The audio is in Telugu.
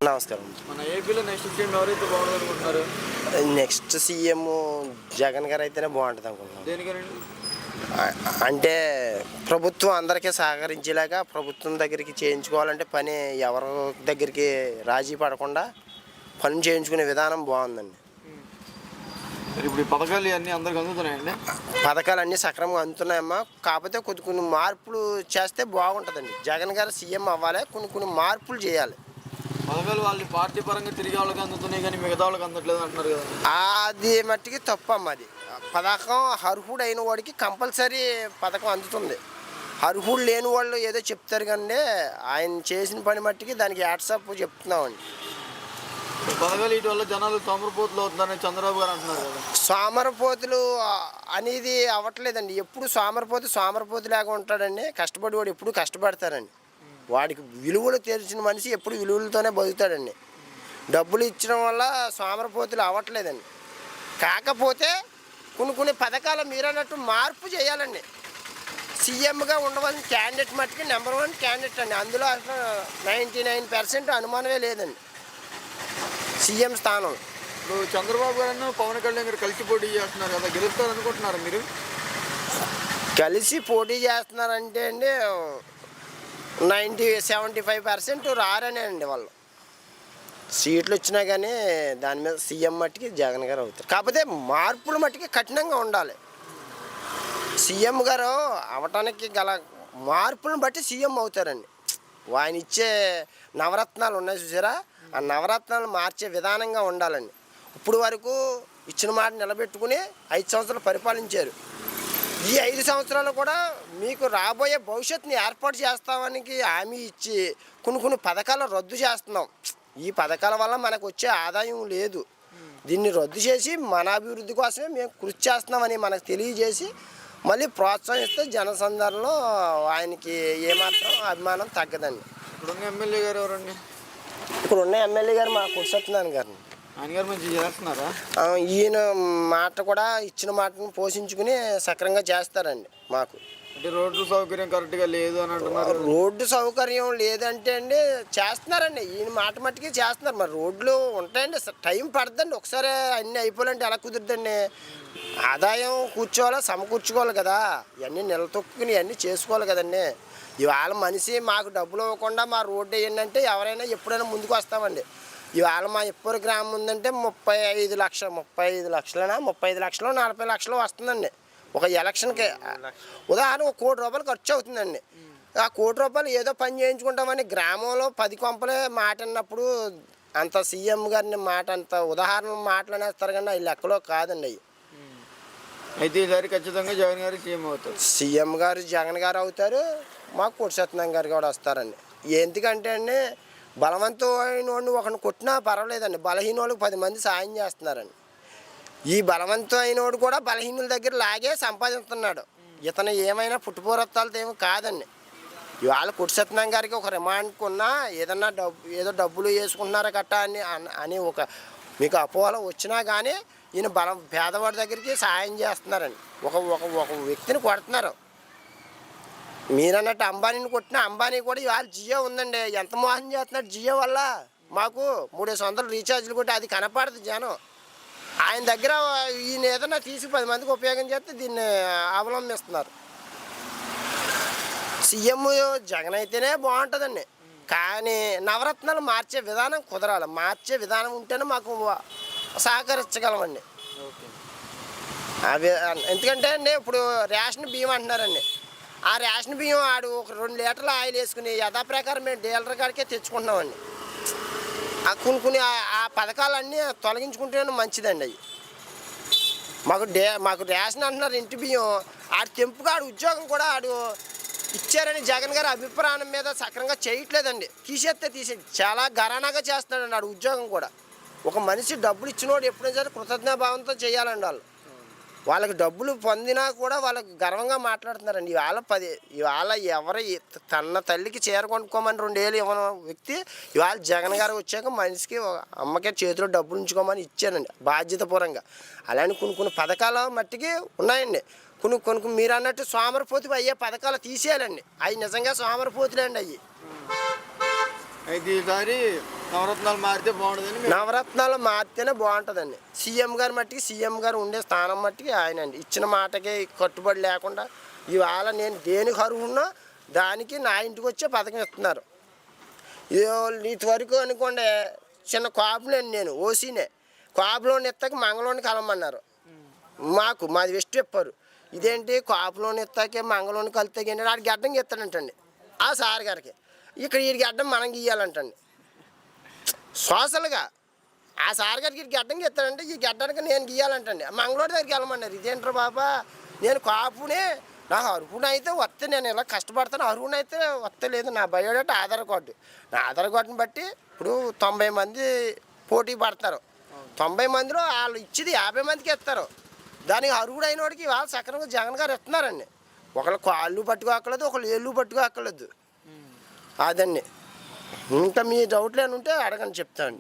నమస్కారం. మన ఏపీలో నెక్స్ట్ సీఎం ఎవరైతే బాగుంటుంది అనుకుంటున్నారు? నెక్స్ట్ సీఎం జగన్ గారు అయితేనే బాగుంటుంది అనుకుంటున్నాను. దేనికనండి? అంటే ప్రభుత్వం అందరికీ సహకరించేలాగా ప్రభుత్వం దగ్గరికి చేయించుకోవాలంటే పని ఎవరి దగ్గరికి రాజీ పడకుండా పని చేయించుకునే విధానం బాగుందండి. ఇప్పుడు ఈ పథకాలు ఇవన్నీ అందరికి అందుతున్నాయండి? పథకాలన్నీ సక్రమంగా అందుతున్నాయమ్మా. కాకపోతే కొన్ని మార్పులు చేస్తే బాగుంటుందండి. జగన్ గారు సీఎం అవ్వాలి, కొన్ని మార్పులు చేయాలి. పథకాలు వాళ్ళు పార్టీ పరంగా తిరిగి వాళ్ళకి అందుతున్నాయి కానీ మిగతా వాళ్ళకి అందట్లేదు అంటున్నారు కదా. అది మట్టికి తప్పమ్మా. అది పథకం అర్హుడు అయిన వాడికి కంపల్సరీ పథకం అందుతుంది. అర్హుడు లేని వాళ్ళు ఏదో చెప్తారు కానీ ఆయన చేసిన పని మట్టికి దానికి యాట్సాప్ చెప్తున్నామండి. పథకాలు వీటి వల్ల జనాలు సోమరపోతులు అవుతున్నారని చంద్రబాబు గారు అంటున్నారు కదా. సోమరపోతులు అనేది అవ్వట్లేదండి. ఎప్పుడు సోమరపోతులాగా ఉంటాడండి. కష్టపడేవాడు ఎప్పుడు కష్టపడతారండి. వాడికి విలువలు తెలిసిన మనిషి ఎప్పుడు విలువలతోనే బతుకుతాడండి. డబ్బులు ఇచ్చడం వల్ల సోమరపోతులు అవ్వట్లేదండి. కాకపోతే కొన్ని పథకాలు మీరన్నట్టు మార్పు చేయాలండి. సీఎంగా ఉండవలసిన క్యాండిడేట్ మట్టుకి నెంబర్ 1 క్యాండిడేట్ అండి. అందులో అసలు 99% అనుమానమే లేదండి సీఎం స్థానం. ఇప్పుడు చంద్రబాబు గారు పవన్ కళ్యాణ్ గారు కలిసి పోటీ చేస్తున్నారు కదా, గెలుస్తారు అనుకుంటున్నారు మీరు? కలిసి పోటీ చేస్తున్నారంటే అండి 75% రారనే అండి. వాళ్ళు సీట్లు వచ్చినా కానీ దాని మీద సీఎం మట్టికి జగన్ గారు అవుతారు. కాకపోతే మార్పులు మట్టికి కఠినంగా ఉండాలి. సీఎం గారు అవటానికి గల మార్పులను బట్టి సీఎం అవుతారండి. ఆయన ఇచ్చే నవరత్నాలు ఉన్నాయి చూసారా, ఆ నవరత్నాలు మార్చే విధానంగా ఉండాలండి. ఇప్పుడు వరకు ఇచ్చిన మాట నిలబెట్టుకుని 5 సంవత్సరాలు పరిపాలించారు. ఈ 5 సంవత్సరాలు కూడా మీకు రాబోయే భవిష్యత్తుని ఏర్పాటు చేస్తామని హామీ ఇచ్చి కొన్ని పథకాలు రద్దు చేస్తున్నాం. ఈ పథకాల వల్ల మనకు వచ్చే ఆదాయం లేదు. దీన్ని రద్దు చేసి మన అభివృద్ధి కోసమే మేము కృషి చేస్తున్నామని మనకు తెలియజేసి మళ్ళీ ప్రోత్సహిస్తే జనసందర్లో ఆయనకి ఏమాత్రం అభిమానం తగ్గదండి. ఇప్పుడున్న ఎమ్మెల్యే గారు ఎవరండి? ఇప్పుడు ఉన్న ఎమ్మెల్యే గారు మా కుర్సత్యనారాయణ గారు. ఆయన గారు మంచిగా చేస్తున్నారా? ఈయన మాట కూడా ఇచ్చిన మాటను పోషించుకుని సక్రంగా చేస్తారండి. మాకు అంటే రోడ్డు సౌకర్యం కరెక్ట్గా లేదు అని అంటున్నారు. రోడ్డు సౌకర్యం లేదంటే అండి చేస్తున్నారండి. ఈయన మాట మట్టికి చేస్తున్నారు. మరి రోడ్లు ఉంటాయండి, టైం పడుతుందండి. ఒకసారి అన్నీ అయిపోవాలంటే ఎలా కుదురుతుందండి? ఆదాయం సమకూర్చుకోవాలి కదా. ఇవన్నీ నిలతొక్కుని ఇవన్నీ చేసుకోవాలి కదండి. ఇవాళ మనిషి మాకు డబ్బులు ఇవ్వకుండా మా రోడ్డు వేయండి ఎవరైనా ఎప్పుడైనా ముందుకు వస్తామండి. ఇవాళ మా ఇప్పటి గ్రామం ఉందంటే 35 లక్షలు 35 లక్షలైనా 35 లక్షలు 40 లక్షలు వస్తుందండి ఒక ఎలక్షన్కి. ఉదాహరణ ₹1 కోటి ఖర్చు అవుతుందండి. ఆ ₹1 కోటి ఏదో పని చేయించుకుంటామని గ్రామంలో 10 కొంపలే మాట అన్నప్పుడు అంత సీఎం గారిని మాట అంత ఉదాహరణ మాటలు అనేస్తారు కానీ అవి లెక్కలో కాదండి అవి. అయితే ఈసారి ఖచ్చితంగా జగన్ గారు సీఎం అవుతారు. సీఎం గారు జగన్ గారు అవుతారు. మాకు కుర్సత్యనారాయణ గారు కూడా వస్తారండి. ఎందుకంటే అండి బలవంతమైన వాడిని ఒకరిని కొట్టినా పర్వాలేదండి. బలహీన వాళ్ళకి 10 మంది సాయం చేస్తున్నారండి. ఈ బలవంతమైన వాడు కూడా బలహీనుల దగ్గర లాగే సంపాదిస్తున్నాడు. ఇతను ఏమైనా పుట్టుపూరత్తాలతో ఏమో కాదండి. ఇవాళ కుర్సత్యనారాయణ గారికి ఒక రిమాండ్ కొన్నా ఏదన్నా ఏదో డబ్బులు వేసుకుంటున్నారా కట్ట అని ఒక మీకు అపోహలు వచ్చినా కానీ ఈయన పేదవాడి దగ్గరికి సహాయం చేస్తున్నారండి. ఒక వ్యక్తిని కొడుతున్నారు. మీరన్నట్టు అంబానీని కొట్టినా అంబానీ కూడా ఇవాళ జియో ఉందండి. ఎంత మోసం చేస్తున్నాడు జియో వల్ల. మాకు 300 రీఛార్జ్లు కొట్టి అది కనపడదు జనం. ఆయన దగ్గర ఈయన ఏదైనా తీసి 10 మందికి ఉపయోగం చేస్తే దీన్ని అవలంబిస్తున్నారు. సీఎం జగన్ అయితేనే బాగుంటుందండి. కానీ నవరత్నాలు మార్చే విధానం కుదరాలి. మార్చే విధానం ఉంటేనే మాకు సహకరించగలమండి. అవి ఎందుకంటే అండి ఇప్పుడు రేషన్ బియ్యం అంటున్నారండి. ఆ రేషన్ బియ్యం ఆడు ఒక 2 లీటర్లు ఆయిల్ వేసుకుని యథాప్రకారం మేము డీలర్ కాడికే తెచ్చుకుంటున్నామండి. కొన్ని ఆ పథకాలన్నీ తొలగించుకుంటేనే మంచిదండి. అవి మాకు రేషన్ అంటున్నారు ఇంటి బియ్యం. ఆడు తెంపుగా ఆడు ఉద్యోగం కూడా ఆడు ఇచ్చారని జగన్ గారి అభిప్రాయం మీద సక్రంగా చేయట్లేదండి. తీసేస్తే చాలా ఘరానాగా చేస్తున్నాడండి ఆడు ఉద్యోగం కూడా. ఒక మనిషి డబ్బులు ఇచ్చినోడు ఎప్పుడైనా సరే కృతజ్ఞాభావంతో చేయాలండి. వాళ్ళకి డబ్బులు పొందినా కూడా వాళ్ళకి గర్వంగా మాట్లాడుతున్నారండి. ఇవాళ ఎవరు తన తల్లికి చీర కొనుక్కోమని 2 ఏళ్ళు ఇవ్వని వ్యక్తి ఇవాళ జగన్ గారు వచ్చాక మనిషికి అమ్మకే చేతిలో డబ్బులు ఉంచుకోమని ఇచ్చానండి బాధ్యతపూర్వంగా. అలానే కొన్ని పథకాలు మట్టికి ఉన్నాయండి. కొన్ని మీరు అన్నట్టు సోమరపోతు అయ్యే పథకాలు తీసేయాలండి. అవి నిజంగా సోమరపోతులే అండి. అవి అయితే ఈసారి నవరత్నాలు మారితే బాగుంటుందని నవరత్నాలు మారితేనే బాగుంటుందండి. సీఎం గారు మట్టికి సీఎం గారు ఉండే స్థానం మట్టికి ఆయన అండి. ఇచ్చిన మాటకి కట్టుబడి లేకుండా ఇవాళ నేను దేనికి అర్హున్నా దానికి నా ఇంటికి వచ్చే పథకం ఇస్తున్నారు. ఇది వరకు అనుకోండి చిన్న కాపులేండి, నేను ఓసీనే. కాపులోని ఎత్తాక మంగళోని కలమన్నారు. మాది వెస్ట్ చెప్పారు. ఇదేంటి కాపులోని ఎత్తాకే మంగళోని కలితే ఆడికి గడ్డం గీస్తాడంటండి ఆ సార్ గారికి. ఇక్కడ వీడికి గడ్డం మనం గీయాలంటండి సోషల్గా. ఆ సార్ గారికి గడ్డం గీస్తాడంటే ఈ గడ్డానికి నేను గీయాలంటండి. మంగళూరు దగ్గరికి వెళ్ళమన్నారు. ఇదేంటారు బాబా, నేను కాపునే, నాకు అర్హునైతే వస్తే నేను ఇలా కష్టపడతాను, అర్హునైతే వస్తలేదు. నా బయోడేటా ఆధార్ కార్డు, నా ఆధార్ కార్డుని బట్టి ఇప్పుడు 90 మంది పోటీ పడతారు. 90 మందిలో వాళ్ళు ఇచ్చేది 50 మందికి ఇస్తారు. దానికి అర్హుడైన వాడికి వాళ్ళు సక్రమంగా జగన్ గారు ఇస్తున్నారండి. ఒకళ్ళు కాళ్ళు పట్టుకోక్కర్లేదు, ఒకళ్ళు ఏళ్ళు పట్టుకోక్కర్లేదు. అదండి. ఇంకా మీ డౌట్లు ఏమైనా ఉంటే అడగండి, చెప్తాను.